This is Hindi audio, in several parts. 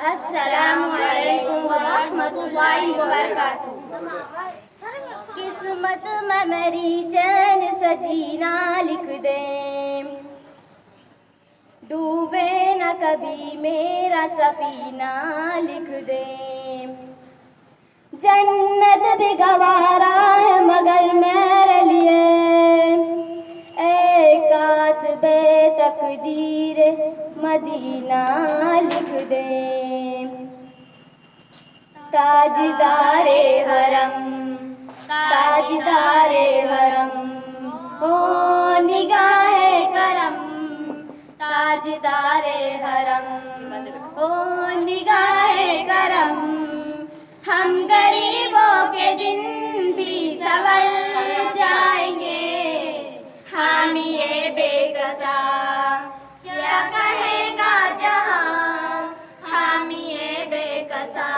अस्सलामुअलैकुम वरहमतुल्लाहि वबरकातुहू। किस्मत में मेरी चैन सजीना लिख दे, डूबे न कभी मेरा सफीना लिख दे। जन्नत भी गवारा है मगर मेरे लिए, कातबे तकदीर मदीना लिख दे। ताजदारे हरम, ताजदारे हरम, हो निगाहे करम, ताजदारे हरम, हो निगाहे करम। हम गरीबों के दिन भी सवर जाएंगे, हामिए बेकसा क्या कहेगा जहां, हामिए बेकसा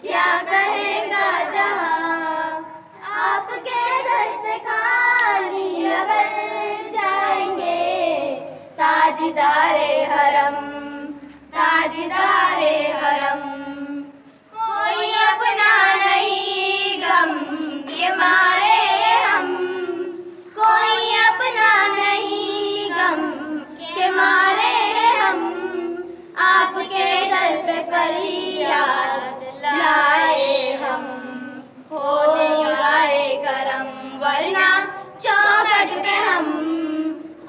क्या कहेगा जहां। आपके दर से खाली अगर जाएंगे, ताजदारे हरम, ताजदारे हरम। कोई अपना नहीं गम ये मारे हम, कोई अपना नहीं गम के मारे हम। आपके दर पे फरियाद लाए हम, हो निगाहे करम वरना चौखट पे हम,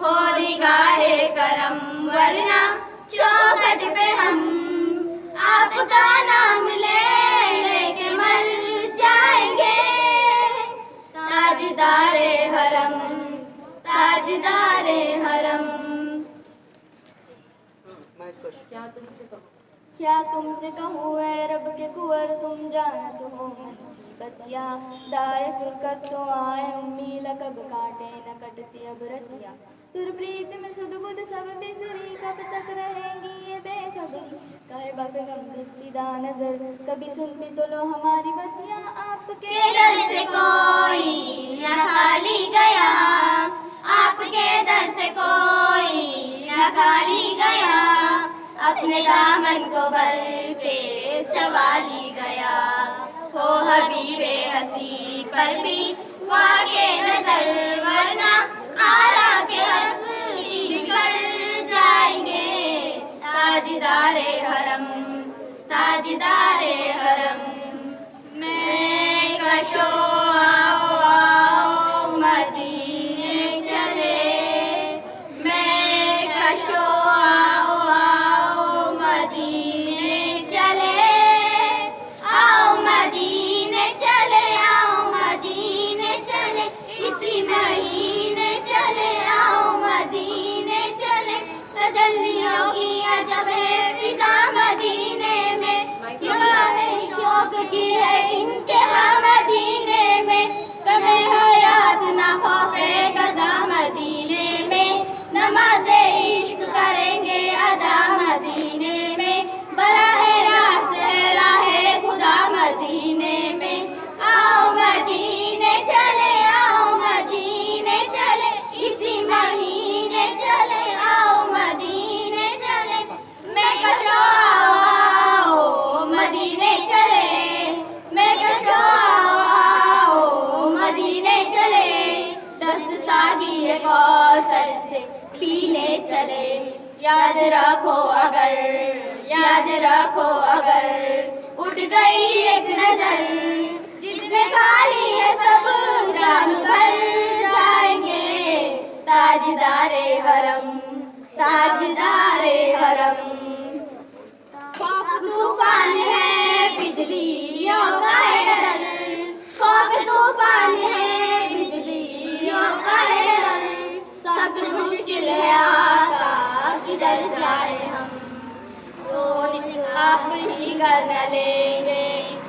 हो निगाहे करम वरना चौखट पे हम। आपका नाम ले लेके मर जाएंगे, ताजदारे हरम, ताजदारे हरम। क्या तुमसे कहूँ ऐ रब के कुंवर, तुम जानत हो मन की बतिया। दार फुरकत तो आए उम्मी लकब काटे न कटती अब रतिया। तुर प्रीत में सुध बुध सब बिसरी, कब तक रहेगी ये बेखबरी। काहे बापे गम दुस्तीदा नजर, कभी सुन भी तो लो हमारी बतिया। आपके दर से कोई न खाली गया, आपके दर से कोई न खाली गया। अपने दामन को भर के सवाली गया, हो हबीबे हसी पर भी वाके नजर वरना आरा के हंसी बिखर जाएंगे। ताजदारे हरम, ताजदारे हरम। मैं कशो आओ आओ मदीने चले, मैं कशो आओ आओ मदीने चले। आओ मदीने चले, आओ मदीने चले, इसी महीने चले। आओ मदीने चले, तजल्लियों की अजब है फिजा मदीने में। शौक की है इंतहा मदीने में, कमे हयात ना खौफे कज़ा मदीने में। नमाज़े इश्क करेंगे अदा मदीने में, बराहे रास्त है राहे खुदा मदीने में। आओ मदीने चले, आओ मदीने चले, इसी महीने चले। आओ मदीने चले, मैं कशो आओ आओ मदीने चले, मैं कशो आओ आओ मदीने चले। दस्त सागी कौसर से पीने चले। याद रखो अगर, याद रखो अगर उठ गई एक नजर, जिसने खाली है सब जान भर जाएंगे। ताजदारे हरम, ताजदारे हरम। खौफ तूफान है बिजलियों का है डर, खौफ तूफान है बिजलियों का है डर। सख्त मुश्किल है आका किधर जाए हम, तो आप ही कर न लेंगे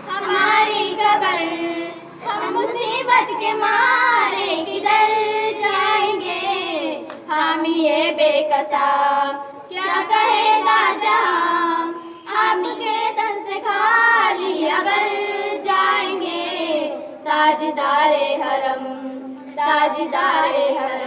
हमारी खबर। हम मुसीबत के मारे किधर जाएंगे, हामिए बेकसा क्या कहेगा जहां। आपके दर से खाली अगर जाएंगे, ताजदारे हरम, ताजदारे हरम।